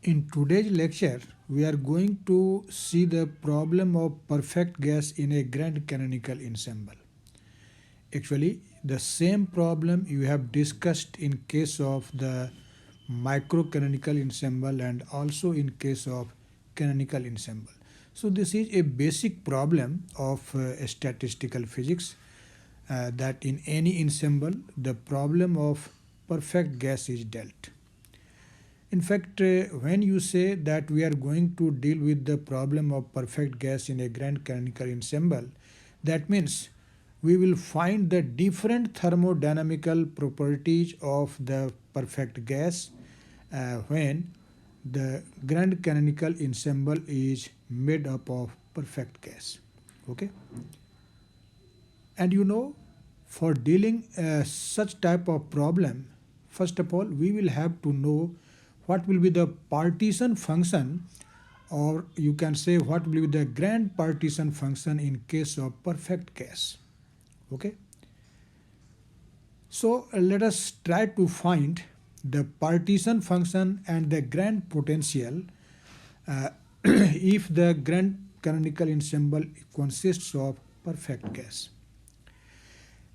In today's lecture, we are going to see the problem of perfect gas in a grand canonical ensemble. Actually, the same problem you have discussed in case of the microcanonical ensemble and also in case of canonical ensemble. So this is a basic problem of statistical physics that in any ensemble the problem of perfect gas is dealt. In fact, when you say that we are going to deal with the problem of perfect gas in a grand canonical ensemble, that means we will find the different thermodynamical properties of the perfect gas when the grand canonical ensemble is made up of perfect gas. Okay? And you know, for dealing such type of problem, first of all, we will have to know what will be the partition function, or you can say what will be the grand partition function in case of perfect gas. Okay. So let us try to find the partition function and the grand potential if the grand canonical ensemble consists of perfect gas.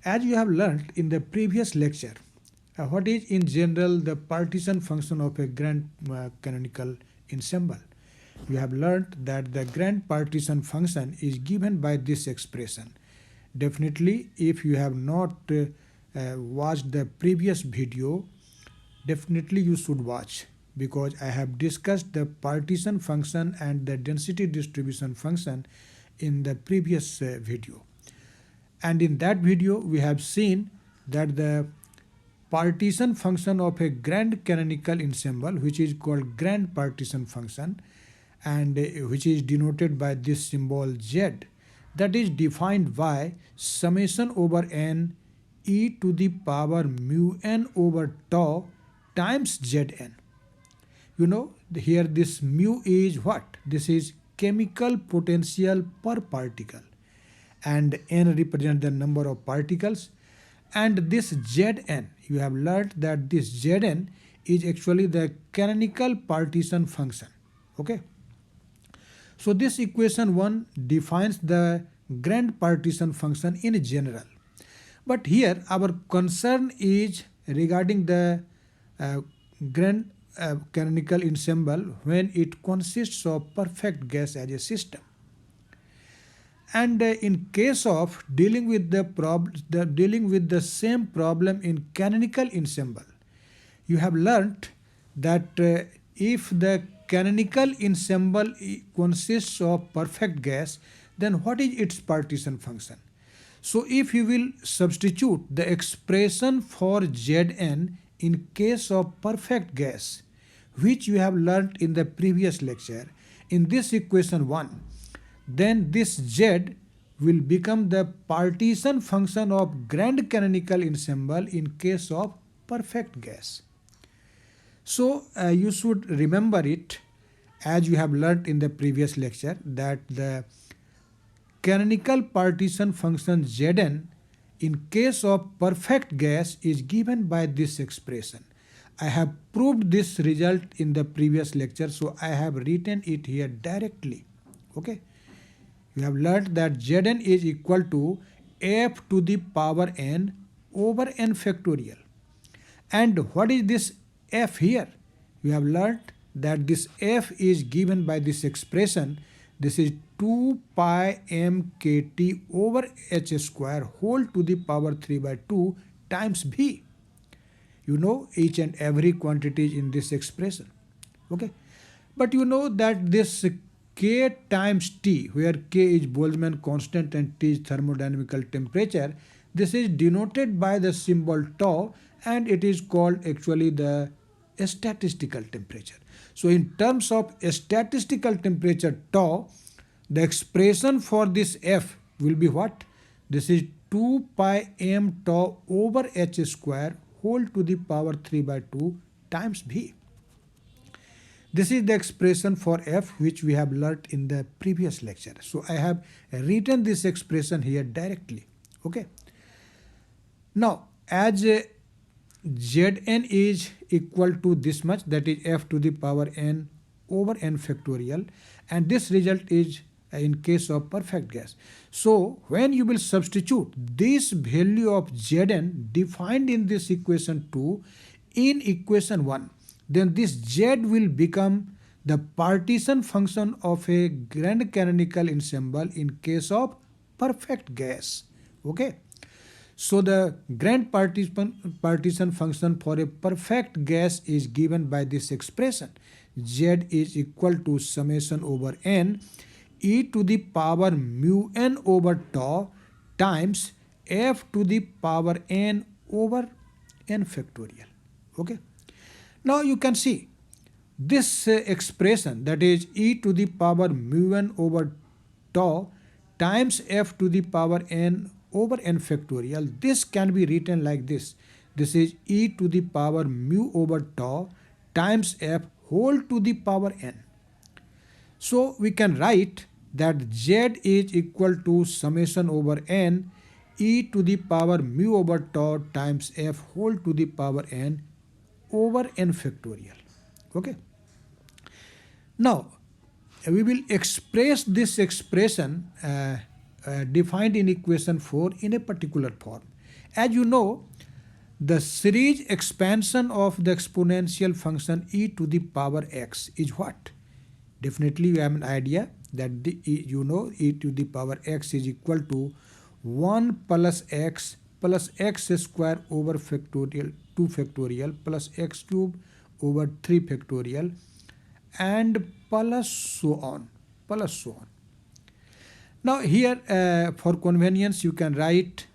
As you have learned in the previous lecture, what is in general the partition function of a grand canonical ensemble? You have learned that the grand partition function is given by this expression. Definitely, if you have not watched the previous video, definitely you should watch, because I have discussed the partition function and the density distribution function in the previous video. And in that video, we have seen that the partition function of a grand canonical ensemble, which is called grand partition function, and which is denoted by this symbol Z, that is defined by summation over n e to the power mu n over tau times Zn. You know, here this mu is what? This is chemical potential per particle, and n represents the number of particles, and this Zn, you have learned that this Zn is actually the canonical partition function. Okay. So this equation 1 defines the grand partition function in general. But here our concern is regarding the grand canonical ensemble when it consists of perfect gas as a system. And in case of dealing with the same problem in canonical ensemble, you have learnt that if the canonical ensemble consists of perfect gas, then what is its partition function? So if you will substitute the expression for Zn in case of perfect gas, which you have learnt in the previous lecture, in this equation 1, then this Z will become the partition function of grand canonical ensemble in case of perfect gas. So you should remember it, as you have learnt in the previous lecture, that the canonical partition function Zn in case of perfect gas is given by this expression. I have proved this result in the previous lecture, so I have written it here directly. Okay. You have learnt that Zn is equal to f to the power n over n factorial. And what is this f here? You have learnt that this f is given by this expression. This is 2 pi m kt over h square whole to the power 3 by 2 times v. You know each and every quantity is in this expression. Okay. But you know that this K times T, where K is Boltzmann constant and T is thermodynamical temperature, this is denoted by the symbol tau, and it is called actually the statistical temperature. So in terms of statistical temperature tau, the expression for this F will be what? This is 2 pi m tau over h square whole to the power 3 by 2 times V. This is the expression for F which we have learnt in the previous lecture. So I have written this expression here directly. Okay. Now as Zn is equal to this much, that is f to the power n over n factorial, and this result is in case of perfect gas. So when you will substitute this value of Zn defined in this equation 2 in equation 1, then this Z will become the partition function of a grand canonical ensemble in case of perfect gas. Okay. So the grand partition function for a perfect gas is given by this expression. Z is equal to summation over n e to the power mu n over tau times f to the power n over n factorial. Okay. Now you can see this expression, that is e to the power mu n over tau times f to the power n over n factorial. This can be written like this. This is e to the power mu over tau times f whole to the power n. So we can write that Z is equal to summation over n e to the power mu over tau times f whole to the power n over n factorial. Okay. Now we will express this expression defined in equation 4 in a particular form. As you know, the series expansion of the exponential function e to the power x is what? Definitely you have an idea that e to the power x is equal to 1 plus x square over factorial 2 factorial plus x cube over 3 factorial and plus so on. Now here for convenience you can write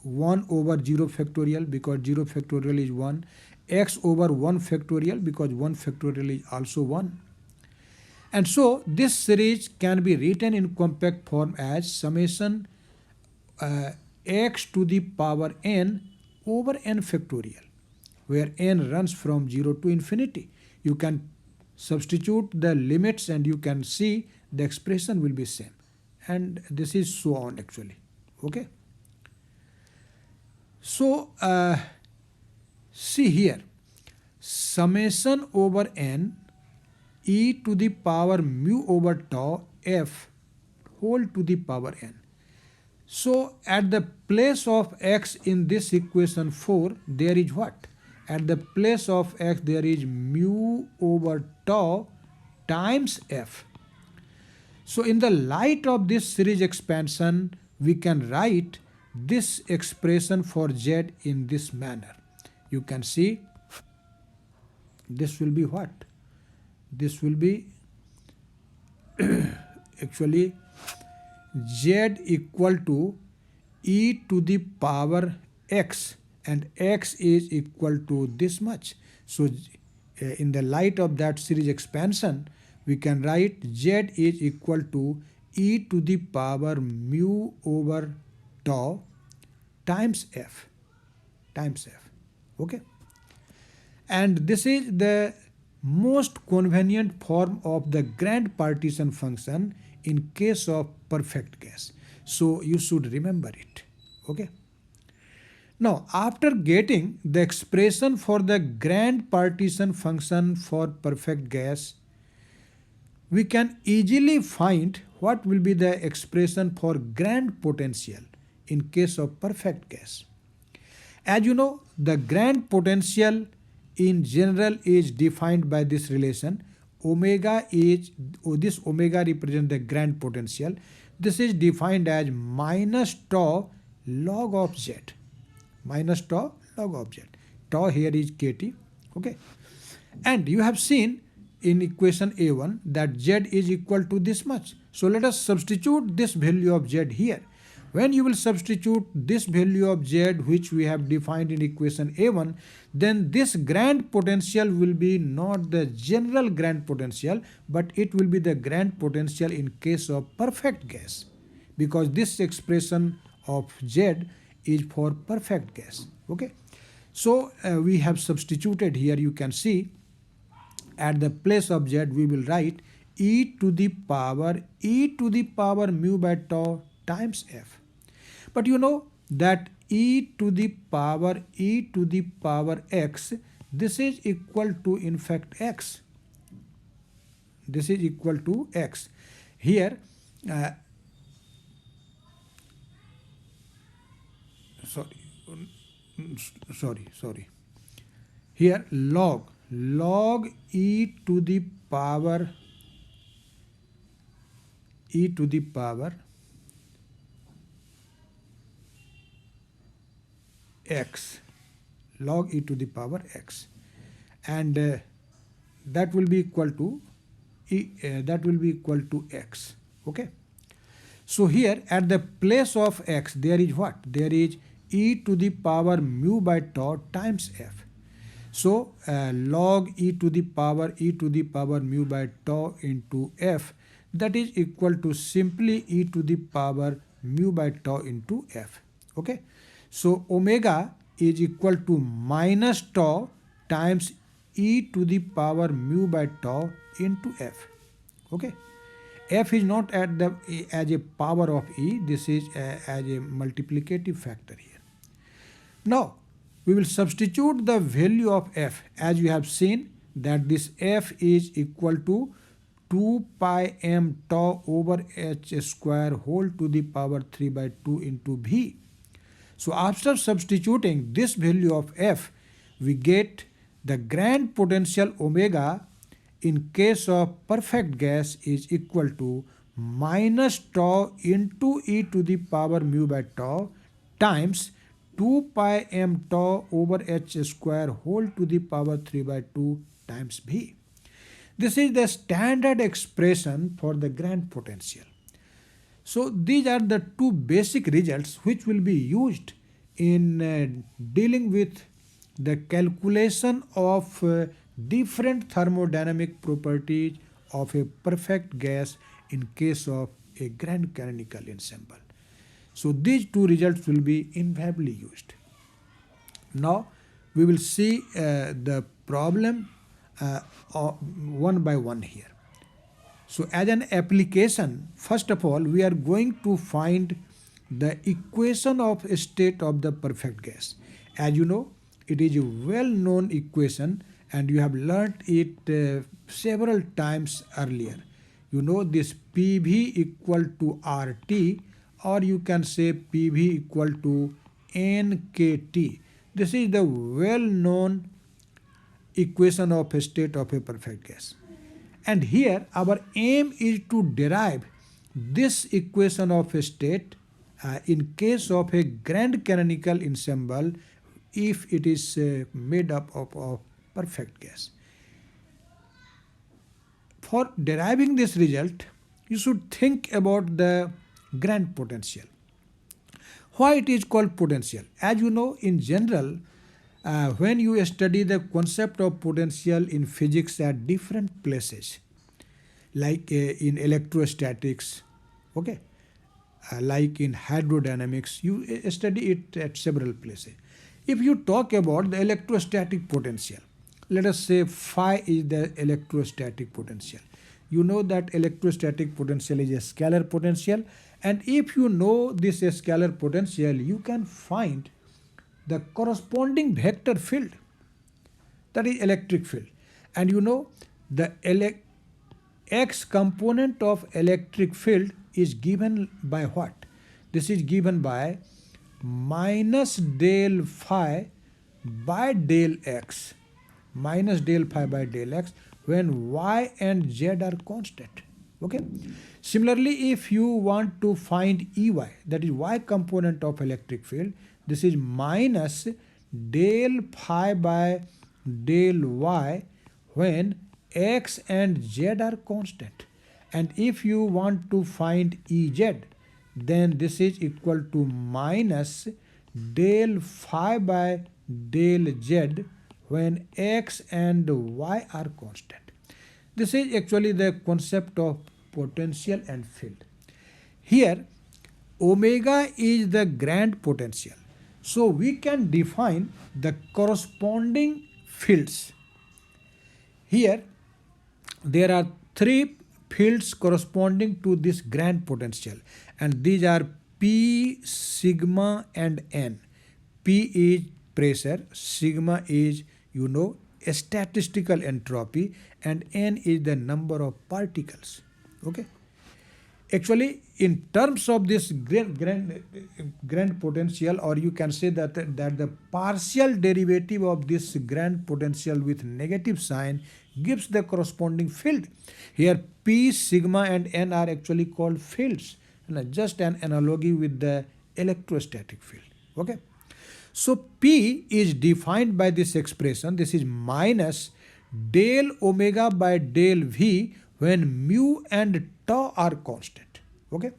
1 over 0 factorial because 0 factorial is 1, x over 1 factorial because 1 factorial is also 1. And so this series can be written in compact form as summation x to the power n over n factorial, where n runs from 0 to infinity. You can substitute the limits and you can see the expression will be same. And this is so on actually. Okay. So see here, summation over n e to the power mu over tau f whole to the power n. So at the place of x in this equation 4, there is what? At the place of x there is mu over tau times f. So in the light of this series expansion, we can write this expression for z in this manner. You can see this will be what? This will be actually z equal to e to the power x, and x is equal to this much. So in the light of that series expansion, we can write z is equal to e to the power mu over tau times f. Okay. And this is the most convenient form of the grand partition function in case of perfect gas. So you should remember it. Okay. Now after getting the expression for the grand partition function for perfect gas, we can easily find what will be the expression for grand potential in case of perfect gas. As you know, the grand potential in general is defined by this relation. Omega is, this omega represents the grand potential. This is defined as minus tau log of z. Minus tau log of z. Tau here is kT. Okay. And you have seen in equation A1 that z is equal to this much. So let us substitute this value of z here. When you will substitute this value of z which we have defined in equation A1, then this grand potential will be not the general grand potential, but it will be the grand potential in case of perfect gas, because this expression of z is for perfect gas. Okay. So we have substituted here. You can see at the place of z we will write e to the power mu by tau times f. But you know that e to the power x, this is equal to in fact x. this is equal to x. Here sorry, here log e to the power x, log e to the power x, and that will be equal to x. Okay, so here at the place of x there is what? There is e to the power mu by tau times f. So log e to the power mu by tau into f, that is equal to simply e to the power mu by tau into f. Okay, so omega is equal to minus tau times e to the power mu by tau into f. Okay, f is not at the as a power of e, this is as a multiplicative factor here. Now we will substitute the value of f, as you have seen that this f is equal to 2 pi m tau over h square whole to the power 3 by 2 into v. So after substituting this value of f, we get the grand potential omega in case of perfect gas is equal to minus tau into e to the power mu by tau times 2 pi m tau over h square whole to the power 3 by 2 times v. This is the standard expression for the grand potential. So these are the two basic results which will be used in dealing with the calculation of different thermodynamic properties of a perfect gas in case of a grand canonical ensemble. So these two results will be invariably used. Now we will see the problem one by one here. So as an application, first of all, we are going to find the equation of state of the perfect gas. As you know, it is a well-known equation and you have learnt it several times earlier. You know this PV equal to RT, or you can say PV equal to NKT. This is the well-known equation of a state of a perfect gas. And here our aim is to derive this equation of a state in case of a grand canonical ensemble if it is made up of perfect gas. For deriving this result, you should think about the grand potential. Why it is called potential? As you know, in general, when you study the concept of potential in physics at different places, like in electrostatics, okay, like in hydrodynamics, you study it at several places. If you talk about the electrostatic potential, let us say phi is the electrostatic potential. You know that electrostatic potential is a scalar potential, and if you know this scalar potential, you can find the corresponding vector field, that is electric field. And you know the x component of electric field is given by what? This is given by minus del phi by del x, minus del phi by del x when y and z are constant. Okay. Similarly, if you want to find Ey, that is y component of electric field, this is minus del phi by del y when x and z are constant. And if you want to find Ez, then this is equal to minus del phi by del z when x and y are constant. This is actually the concept of potential and field. Here, omega is the grand potential. So we can define the corresponding fields. Here, there are three fields corresponding to this grand potential, and these are P, sigma and N. P is pressure, sigma is, you know, statistical entropy, and n is the number of particles. Okay. Actually, in terms of this grand potential, or you can say that the partial derivative of this grand potential with negative sign gives the corresponding field. Here P, sigma and n are actually called fields, just an analogy with the electrostatic field. Okay. So P is defined by this expression. This is minus del omega by del V when mu and tau are constant. Okay.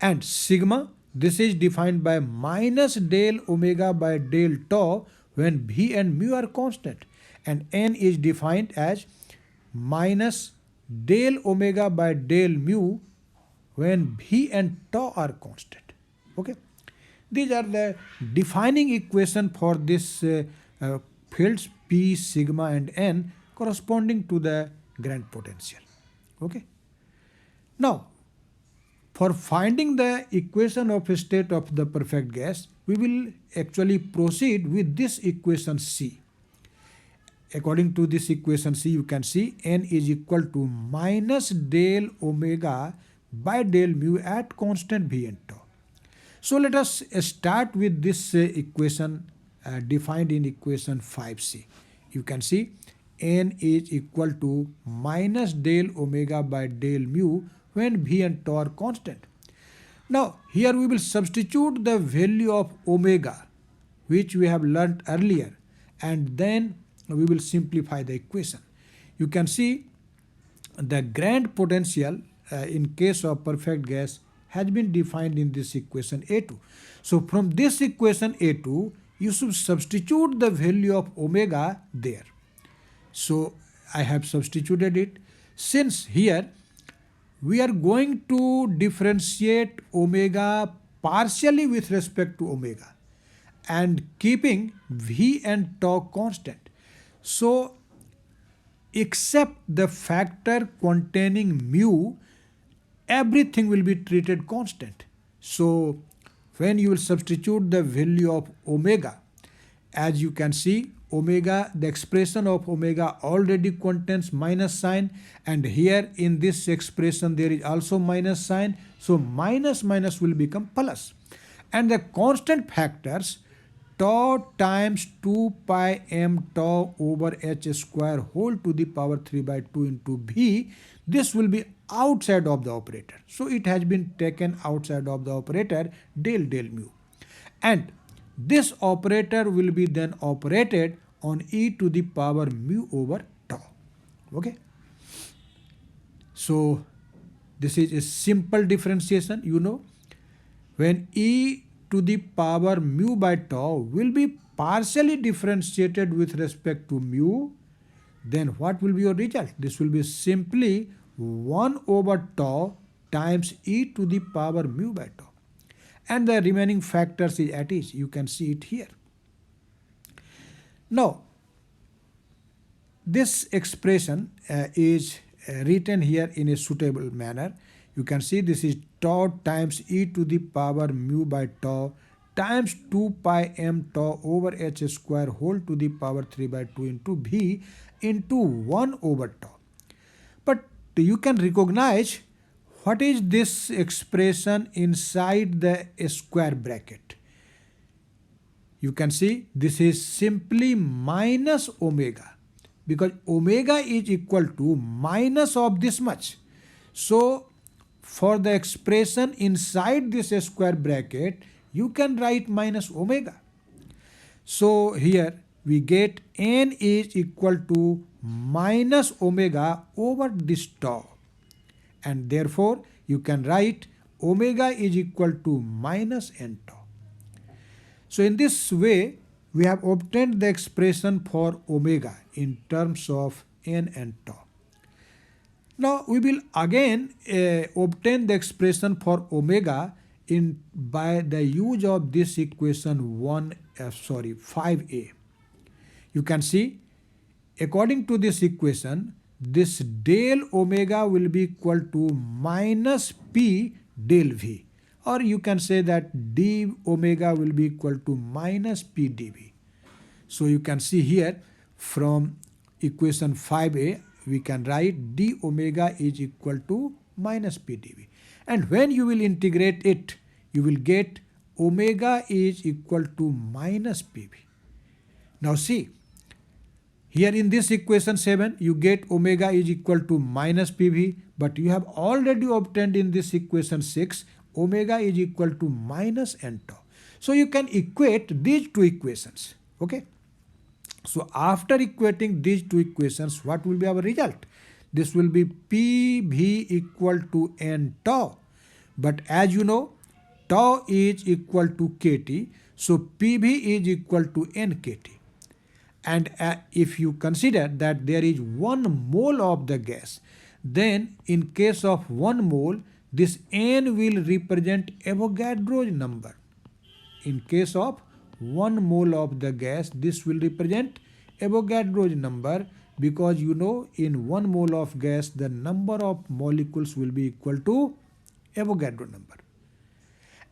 And sigma, this is defined by minus del omega by del tau when V and mu are constant. And n is defined as minus del omega by del mu when V and tau are constant. Okay. These are the defining equation for this fields P, sigma and n corresponding to the grand potential. Okay. Now, for finding the equation of a state of the perfect gas, we will actually proceed with this equation C. According to this equation C, you can see n is equal to minus del omega by del mu at constant V and tau. So let us start with this equation defined in equation 5C. You can see n is equal to minus del omega by del mu when V and tau are constant. Now here we will substitute the value of omega which we have learnt earlier, and then we will simplify the equation. You can see the grand potential in case of perfect gas has been defined in this equation A2. So from this equation A2, you should substitute the value of omega there. So I have substituted it. Since here we are going to differentiate omega partially with respect to omega and keeping V and tau constant. So except the factor containing mu, everything will be treated constant. So when you will substitute the value of omega, as you can see, omega, the expression of omega already contains minus sign, and here in this expression there is also minus sign. So minus minus will become plus. And the constant factors tau times 2 pi m tau over h square whole to the power 3 by 2 into V, this will be outside of the operator. So it has been taken outside of the operator del mu. And this operator will be then operated on e to the power mu over tau. Okay. So this is a simple differentiation. You know, when e to the power mu by tau will be partially differentiated with respect to mu, then what will be your result? This will be simply 1 over tau times e to the power mu by tau. And the remaining factors is at ease. You can see it here. Now, this expression is written here in a suitable manner. You can see this is tau times e to the power mu by tau times 2 pi m tau over h square whole to the power 3 by 2 into V into 1 over tau. But you can recognize what is this expression inside the square bracket. You can see this is simply minus omega, because omega is equal to minus of this much. So for the expression inside this square bracket, you can write minus omega. So here we get n is equal to minus omega over this tau, and therefore you can write omega is equal to minus n tau. So in this way we have obtained the expression for omega in terms of n and tau. Now we will again obtain the expression for omega by the use of this equation 5a. You can see, according to this equation, this del omega will be equal to minus p del v, or you can say that d omega will be equal to minus p dv. So you can see here from equation 5a, we can write d omega is equal to minus p dv. And when you will integrate it, you will get omega is equal to minus pv. Now see, here in this equation 7, you get omega is equal to minus pv, but you have already obtained in this equation 6, omega is equal to minus n tau. So you can equate these two equations, okay? So after equating these two equations, what will be our result? This will be pv equal to n tau. But as you know, tau is equal to kT, so pv is equal to nkt. And if you consider that there is 1 mole of the gas, then in case of 1 mole, this n will represent Avogadro's number. In case of 1 mole of the gas, this will represent Avogadro's number, because you know in 1 mole of gas, the number of molecules will be equal to Avogadro number.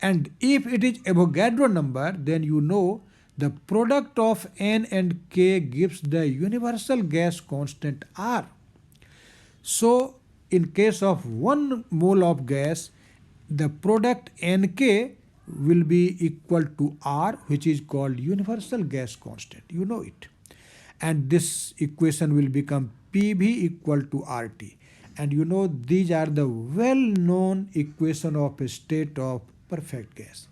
And if it is Avogadro number, then you know the product of N and K gives the universal gas constant R. So in case of 1 mole of gas, the product Nk will be equal to R, which is called universal gas constant. You know it. And this equation will become Pv equal to RT. And you know these are the well-known equation of a state of perfect gas.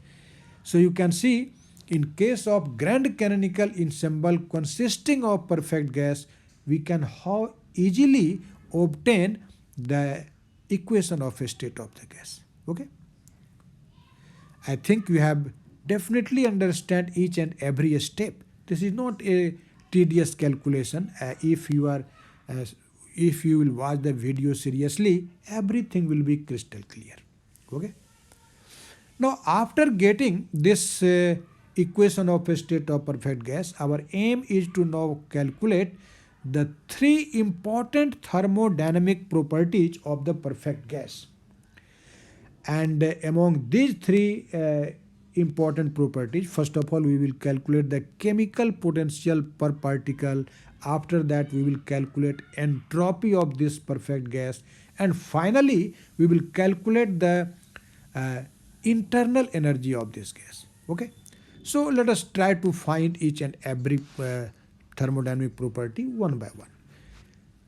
So you can see, in case of grand canonical ensemble consisting of perfect gas, we can how easily obtain the equation of a state of the gas. Okay? I think you have definitely understand each and every step. This is not a tedious calculation. If you will watch the video seriously, everything will be crystal clear. Okay? Now, after getting this equation of a state of perfect gas, our aim is to now calculate the 3 important thermodynamic properties of the perfect gas. And among these 3 important properties, first of all, we will calculate the chemical potential per particle. After that, we will calculate entropy of this perfect gas. And finally, we will calculate the internal energy of this gas. Okay? So let us try to find each and every thermodynamic property one by one.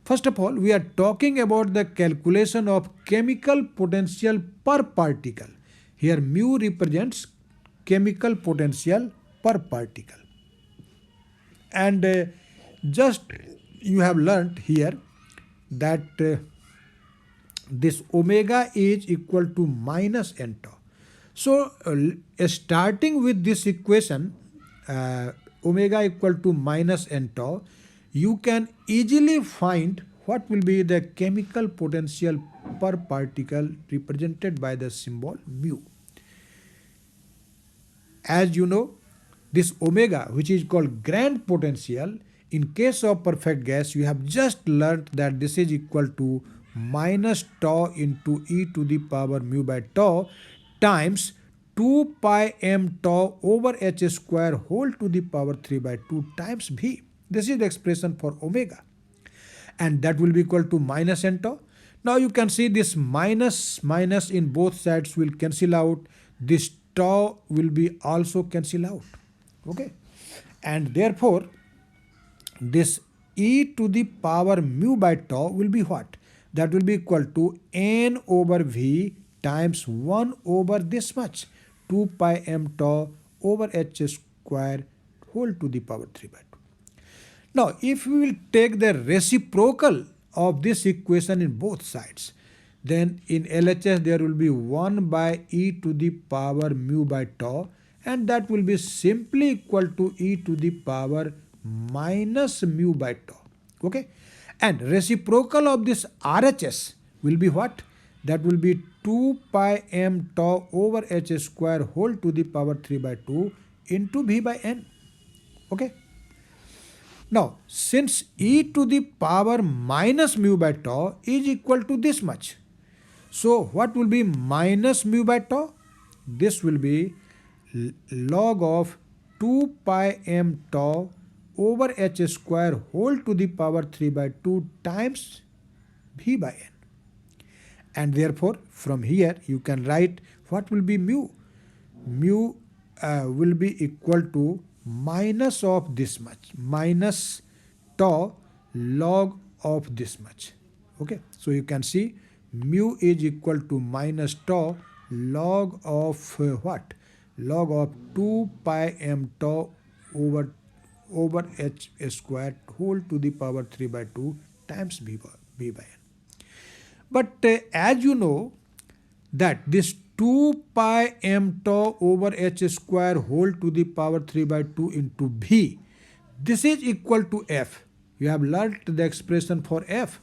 First of all, we are talking about the calculation of chemical potential per particle. Here mu represents chemical potential per particle. And just you have learnt here that this omega is equal to minus n tau. So starting with this equation, omega equal to minus n tau, you can easily find what will be the chemical potential per particle represented by the symbol mu. As you know, this omega, which is called grand potential, in case of perfect gas, you have just learnt that this is equal to minus tau into e to the power mu by tau times 2 pi m tau over h square whole to the power 3 by 2 times v. This is the expression for omega. And that will be equal to minus n tau. Now you can see this minus in both sides will cancel out. This tau will be also cancel out. Okay. And therefore, this e to the power mu by tau will be what? That will be equal to n over v times 1 over this much, 2 pi m tau over h square whole to the power 3 by 2. Now, if we will take the reciprocal of this equation in both sides, then in LHS there will be 1 by e to the power mu by tau, and that will be simply equal to e to the power minus mu by tau. Okay? And reciprocal of this RHS will be what? That will be 2 pi m tau over h square whole to the power 3 by 2 into v by n. Okay? Now, since e to the power minus mu by tau is equal to this much, so what will be minus mu by tau? This will be log of 2 pi m tau over h square whole to the power 3 by 2 times v by n. And therefore from here you can write what will be mu. Mu will be equal to minus of this much, minus tau log of this much. Okay, so you can see mu is equal to minus tau log of what? Log of 2 pi m tau over h square whole to the power 3 by 2 times v by n. But as you know that this 2 pi m tau over h square whole to the power 3 by 2 into v, this is equal to f. You have learnt the expression for f.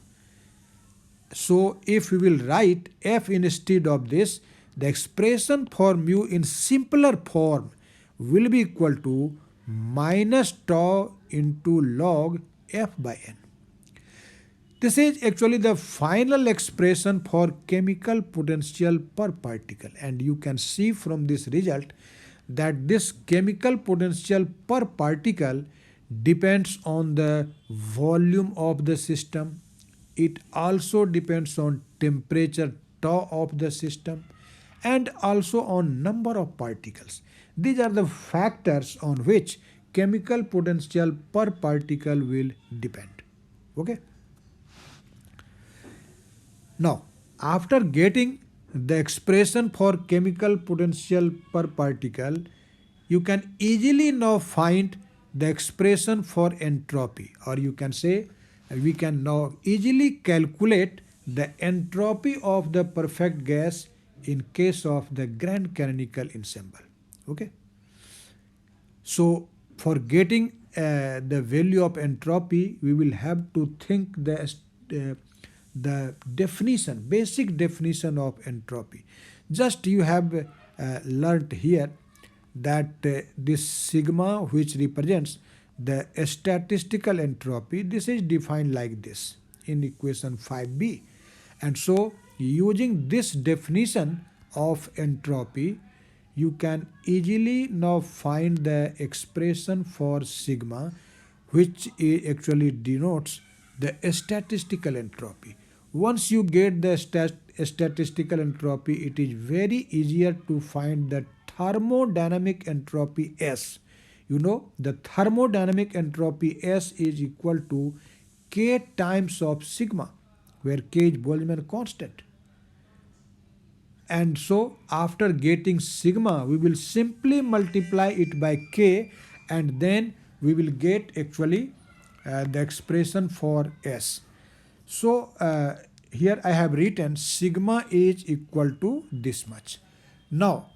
So if we will write f instead of this, the expression for mu in simpler form will be equal to minus tau into log f by n. This is actually the final expression for chemical potential per particle, and you can see from this result that this chemical potential per particle depends on the volume of the system. It also depends on temperature tau of the system and also on number of particles. These are the factors on which chemical potential per particle will depend. Okay. Now, after getting the expression for chemical potential per particle, you can easily now find the expression for entropy, or you can say we can now easily calculate the entropy of the perfect gas in case of the grand canonical ensemble. Okay. So for getting the value of entropy, we will have to think the definition, basic definition of entropy. Just you have learnt here that this sigma, which represents the statistical entropy, this is defined like this in equation 5b. And so using this definition of entropy, you can easily now find the expression for sigma, which actually denotes the statistical entropy. Once you get the statistical entropy, it is very easier to find the thermodynamic entropy S. You know, the thermodynamic entropy S is equal to K times of sigma, where K is Boltzmann constant. And so after getting sigma, we will simply multiply it by K, and then we will get actually the expression for S. So here I have written sigma is equal to this much. Now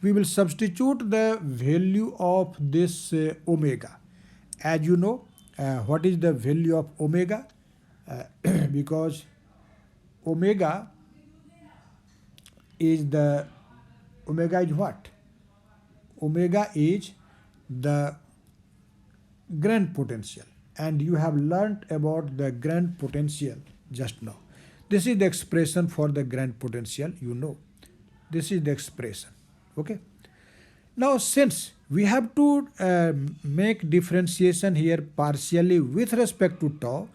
we will substitute the value of this omega. As you know, what is the value of omega? Because omega is what? Omega is the grand potential, and you have learnt about the grand potential just now. This is the expression for the grand potential, you know. This is the expression. Okay. Now since we have to make differentiation here partially with respect to tau,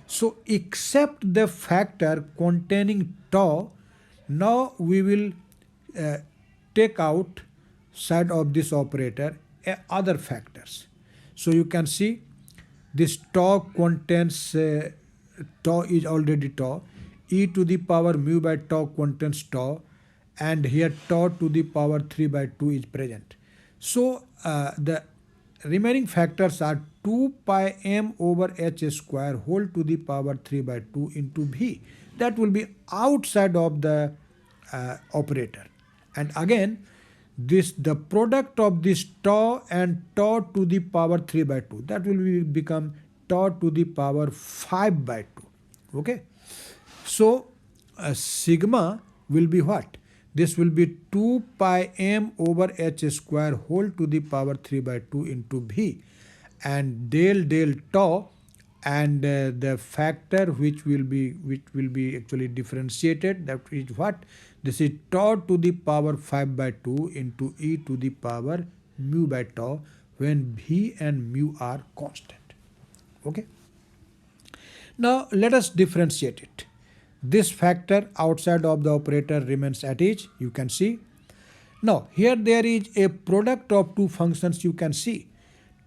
so except the factor containing tau, now we will take out side of this operator other factors. So you can see this tau contains, tau is already tau, e to the power mu by tau contains tau, and here tau to the power 3 by 2 is present. So the remaining factors are 2 pi m over h square whole to the power 3 by 2 into v. That will be outside of the operator. And again, the product of this tau and tau to the power 3 by 2, that will become tau to the power 5 by 2. Okay. So sigma will be what? This will be 2 pi m over h square whole to the power 3 by 2 into v, and del tau and the factor which will be actually differentiated, that is what? This is tau to the power 5 by 2 into e to the power mu by tau, when V and mu are constant. Okay. Now let us differentiate it. This factor outside of the operator remains at each, you can see. Now here there is a product of two functions, you can see.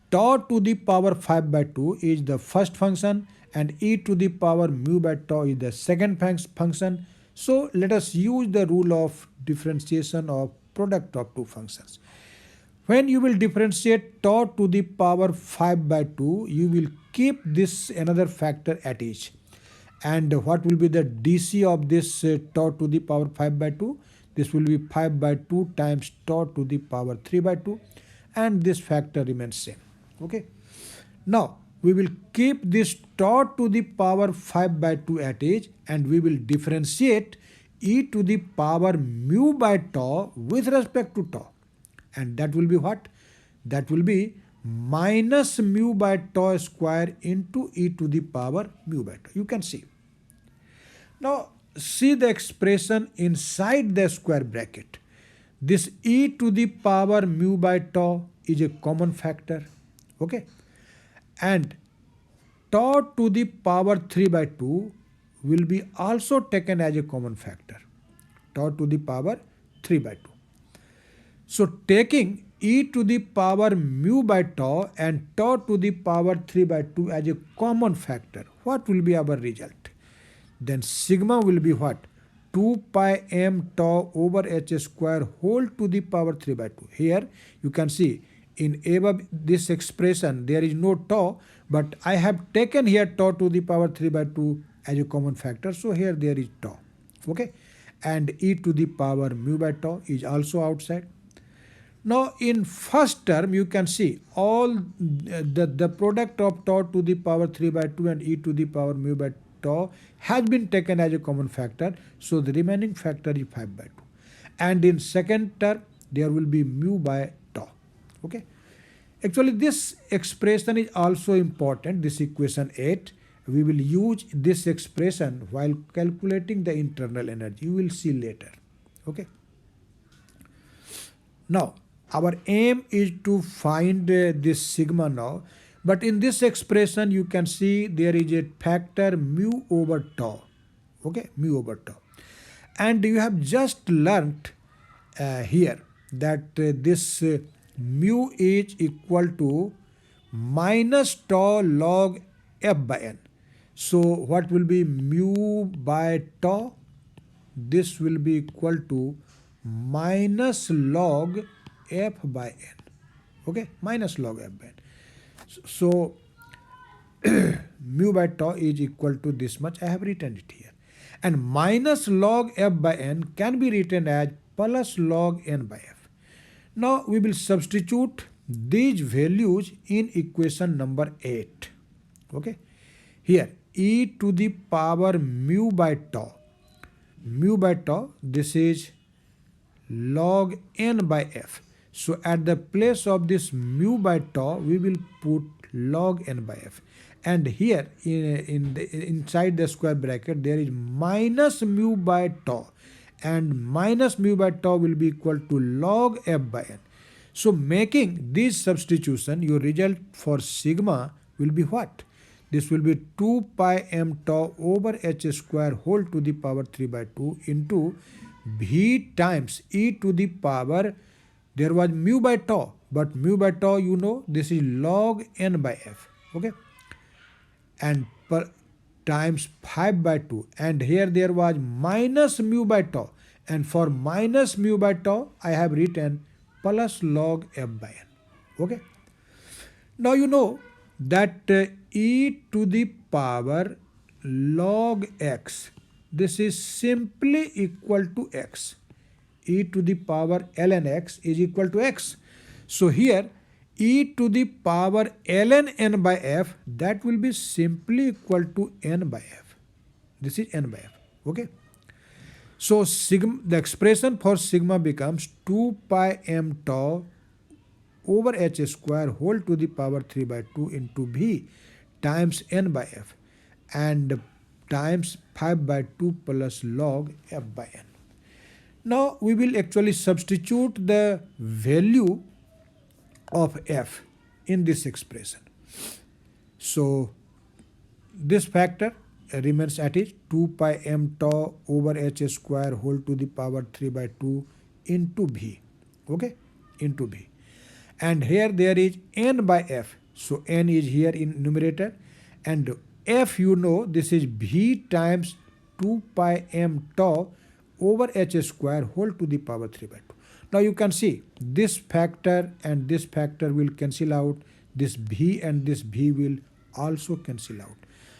Tau to the power 5 by 2 is the first function and e to the power mu by tau is the second function. So let us use the rule of differentiation of product of two functions. When you will differentiate tau to the power 5 by 2, you will keep this another factor at each. And what will be the DC of this tau to the power 5 by 2? This will be 5 by 2 times tau to the power 3 by 2, and this factor remains same. Okay. Now we will keep this tau to the power 5 by 2 at each, and we will differentiate e to the power mu by tau with respect to tau. And that will be what? That will be minus mu by tau square into e to the power mu by tau. You can see. Now see the expression inside the square bracket. This e to the power mu by tau is a common factor. Okay. And tau to the power 3 by 2 will be also taken as a common factor. Tau to the power 3 by 2. So taking e to the power mu by tau and tau to the power 3 by 2 as a common factor, what will be our result? Then sigma will be what? 2 pi m tau over h square whole to the power 3 by 2. Here you can see in above this expression there is no tau, but I have taken here tau to the power 3 by 2 as a common factor. So here there is tau. Okay. And e to the power mu by tau is also outside. Now in first term you can see all the product of tau to the power 3 by 2 and e to the power mu by tau has been taken as a common factor. So the remaining factor is 5 by 2. And in second term there will be mu by tau. Okay. Actually this expression is also important, this equation 8. We will use this expression while calculating the internal energy. You will see later. Okay. Now our aim is to find this sigma now, but in this expression you can see there is a factor mu over tau. Okay, mu over tau. And you have just learnt here that this mu is equal to minus tau log f by n. So what will be mu by tau? This will be equal to minus log f by n. Okay, minus log f by n. So mu by tau is equal to this much. I have written it here. And minus log f by n can be written as plus log n by f. Now we will substitute these values in equation number 8. Okay. Here e to the power mu by tau. Mu by tau, this is log n by f. So at the place of this mu by tau, we will put log n by f. And here inside the square bracket there is minus mu by tau. And minus mu by tau will be equal to log f by n. So making this substitution, your result for sigma will be what? This will be 2 pi m tau over h square whole to the power 3 by 2 into v times e to the power, there was mu by tau, but mu by tau you know this is log n by f. Okay. And per times 5 by 2, and here there was minus mu by tau, and for minus mu by tau I have written plus log f by n. Okay. Now you know that e to the power log x, this is simply equal to x. E to the power ln x is equal to x. So here e to the power ln n by f, that will be simply equal to n by f. This is n by f. Okay. So sigma, the expression for sigma becomes 2 pi m tau over h square whole to the power 3 by 2 into v times n by f and times 5 by 2 plus log f by n. Now we will actually substitute the value of f in this expression. So this factor remains at is 2 pi m tau over h square whole to the power 3 by 2 into v. Okay, into v. And here there is n by f. So n is here in numerator, and f, you know, this is v times 2 pi m tau over h square whole to the power 3 by 2. Now you can see this factor and this factor will cancel out. This v and this v will also cancel out.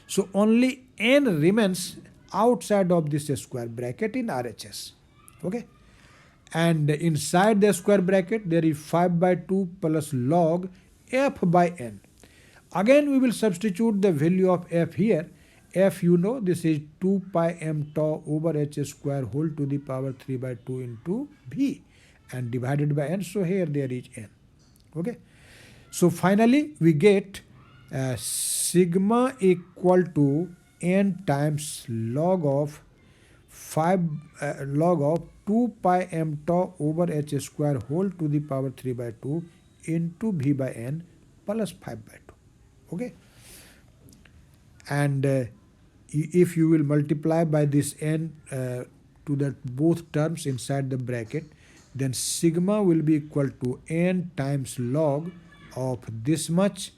So only n remains outside of this square bracket in RHS. Okay. And inside the square bracket there is 5 by 2 plus log f by n. Again we will substitute the value of f here. F, you know, this is 2 pi m tau over h square whole to the power 3 by 2 into v and divided by n. So here there is n. Okay. So finally we get sigma equal to n times log of 2 pi m tau over h square whole to the power 3 by 2 into v by n plus 5 by 2. Okay. And if you will multiply by this n to the both terms inside the bracket, then sigma will be equal to n times log of this much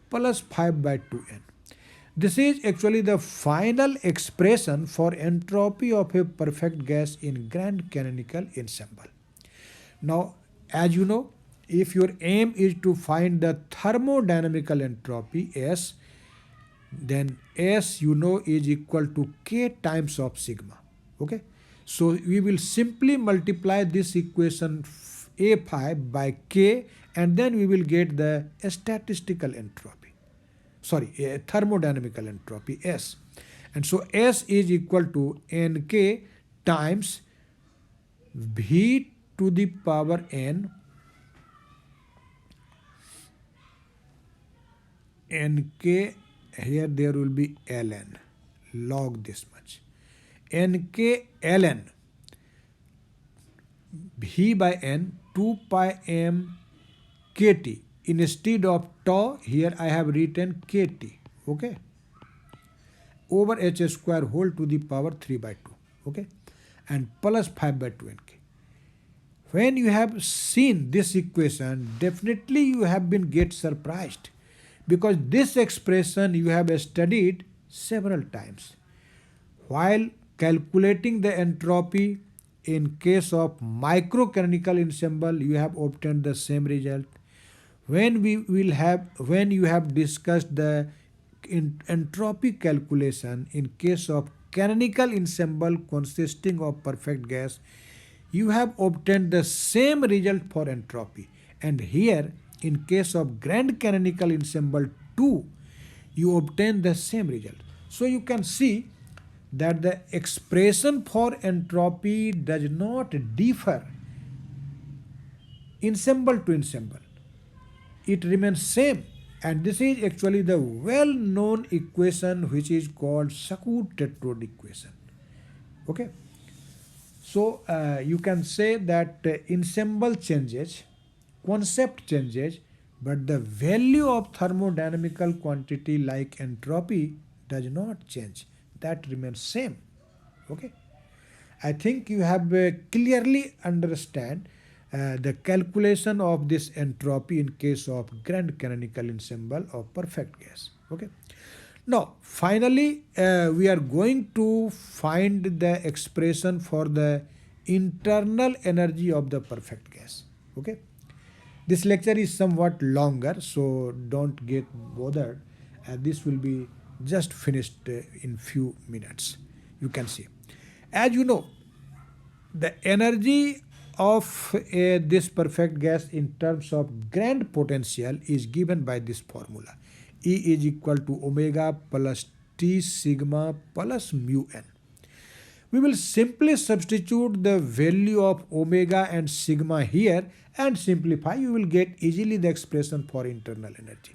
plus 5 by 2n. This is actually the final expression for entropy of a perfect gas in grand canonical ensemble. Now, as you know, if your aim is to find the thermodynamical entropy S, then S, you know, is equal to K times of sigma. Okay. So we will simply multiply this equation A phi by K, and then we will get the statistical entropy. Sorry, thermodynamical entropy S. And so S is equal to Nk times V to the power N Nk, here there will be ln, log this much. Nk ln V by N 2 pi m kt. Instead of tau, here I have written kt. Okay. Over h square whole to the power 3 by 2. Okay. And plus 5 by 2 nk. When you have seen this equation, definitely you have been get surprised, because this expression you have studied several times. While calculating the entropy in case of microcanonical ensemble, you have obtained the same result. When you have discussed the entropy calculation in case of canonical ensemble consisting of perfect gas, you have obtained the same result for entropy. And here, in case of grand canonical ensemble 2, you obtain the same result. So you can see that the expression for entropy does not differ ensemble to ensemble. It remains same, and this is actually the well-known equation which is called Sackur-Tetrode equation. Okay. So you can say that ensemble changes, concept changes, but the value of thermodynamical quantity like entropy does not change. That remains same. Okay. I think you have clearly understand the calculation of this entropy in case of grand canonical ensemble of perfect gas. Okay. Now, finally, we are going to find the expression for the internal energy of the perfect gas. Okay. This lecture is somewhat longer, so don't get bothered. This will be just finished in few minutes. You can see. As you know, the energy of this perfect gas in terms of grand potential is given by this formula. E is equal to omega plus T sigma plus mu n. We will simply substitute the value of omega and sigma here and simplify. You will get easily the expression for internal energy.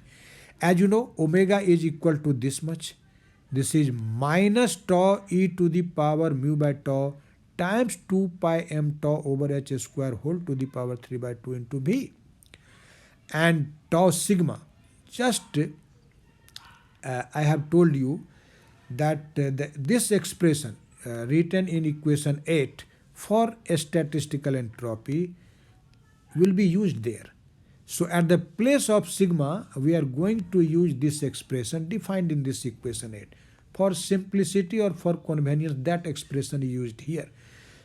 As you know, omega is equal to this much. This is minus tau e to the power mu by tau times 2 pi m tau over h square whole to the power 3 by 2 into v. and tau sigma. Just I have told you that this expression written in equation 8 for statistical entropy will be used there. So at the place of sigma, we are going to use this expression defined in this equation 8. For simplicity or for convenience, that expression is used here.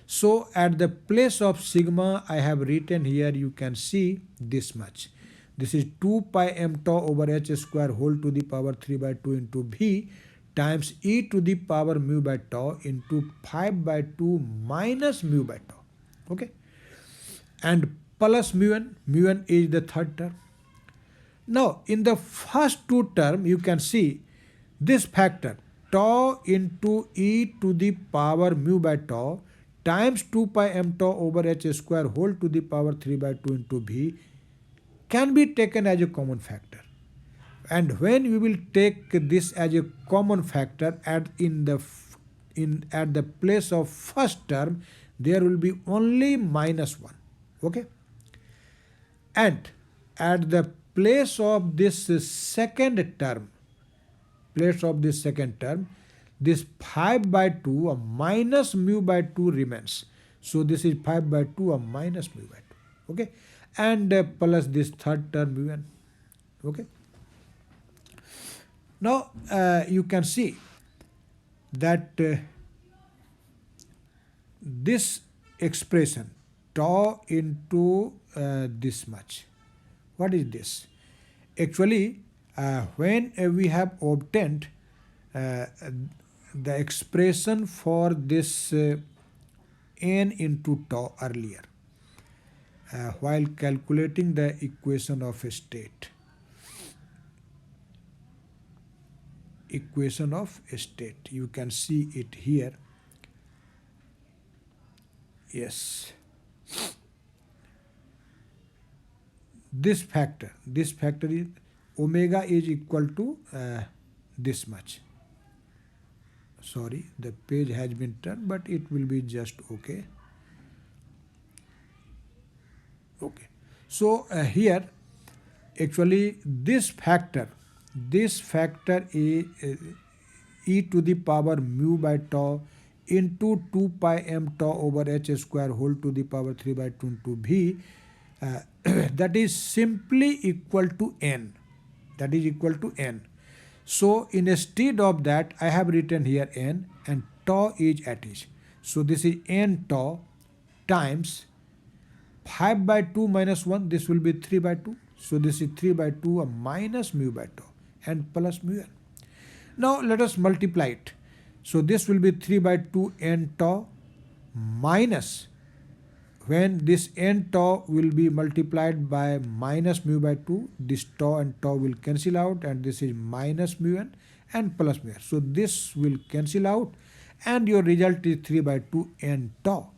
So at the place of sigma, I have written here, you can see this much. This is 2 pi m tau over h square whole to the power 3 by 2 into v times e to the power mu by tau into 5 by 2 minus mu by tau. Okay. And plus mu n is the third term. Now, in the first two terms, you can see this factor tau into e to the power mu by tau times 2 pi m tau over h square whole to the power 3 by 2 into v can be taken as a common factor. And when we will take this as a common factor at the place of first term, there will be only minus 1. Okay. And at the place of this second term, this 5 by 2 minus mu by 2 remains. So this is 5 by 2 minus mu by 2. Okay. And plus this third term mu n. Okay. Now you can see that this expression tau into this much. What is this? Actually, when we have obtained the expression for this n into tau earlier, while calculating the equation of a state. You can see it here. Yes. This factor is omega is equal to this much. Sorry, the page has been turned, but it will be just okay. Okay. So here actually this factor is e to the power mu by tau into 2 pi m tau over h square whole to the power 3 by 2 into v that is simply equal to n. So instead of that, I have written here n and tau is at is. So this is n tau times 5 by 2 minus 1, this will be 3 by 2. So this is 3 by 2 minus mu by tau and plus mu n. Now let us multiply it. So this will be 3 by 2 n tau minus, when this n tau will be multiplied by minus mu by 2, this tau and tau will cancel out and this is minus mu n and plus mu n. So this will cancel out and your result is 3 by 2 n tau.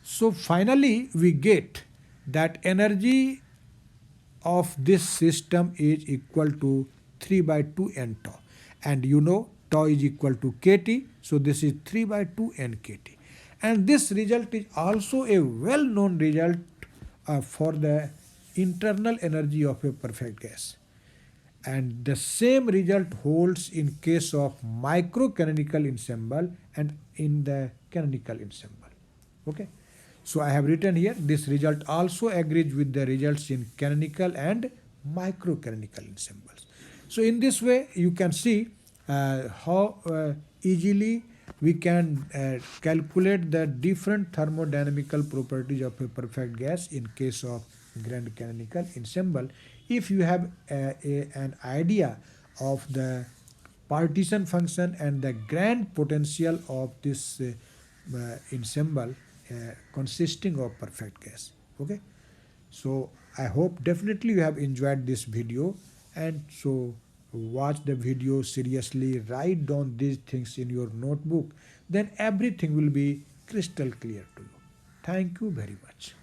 So finally we get that energy of this system is equal to 3 by 2 n tau, and you know tau is equal to kT, so this is 3 by 2 n kT. And this result is also a well-known result for the internal energy of a perfect gas. And the same result holds in case of micro-canonical ensemble and in the canonical ensemble. Okay. So I have written here, this result also agrees with the results in canonical and micro-canonical ensembles. So in this way, you can see how easily we can calculate the different thermodynamical properties of a perfect gas in case of grand canonical ensemble. If you have an idea of the partition function and the grand potential of this ensemble consisting of perfect gas. Okay. So I hope definitely you have enjoyed this video, and so watch the video seriously, write down these things in your notebook, then everything will be crystal clear to you. Thank you very much.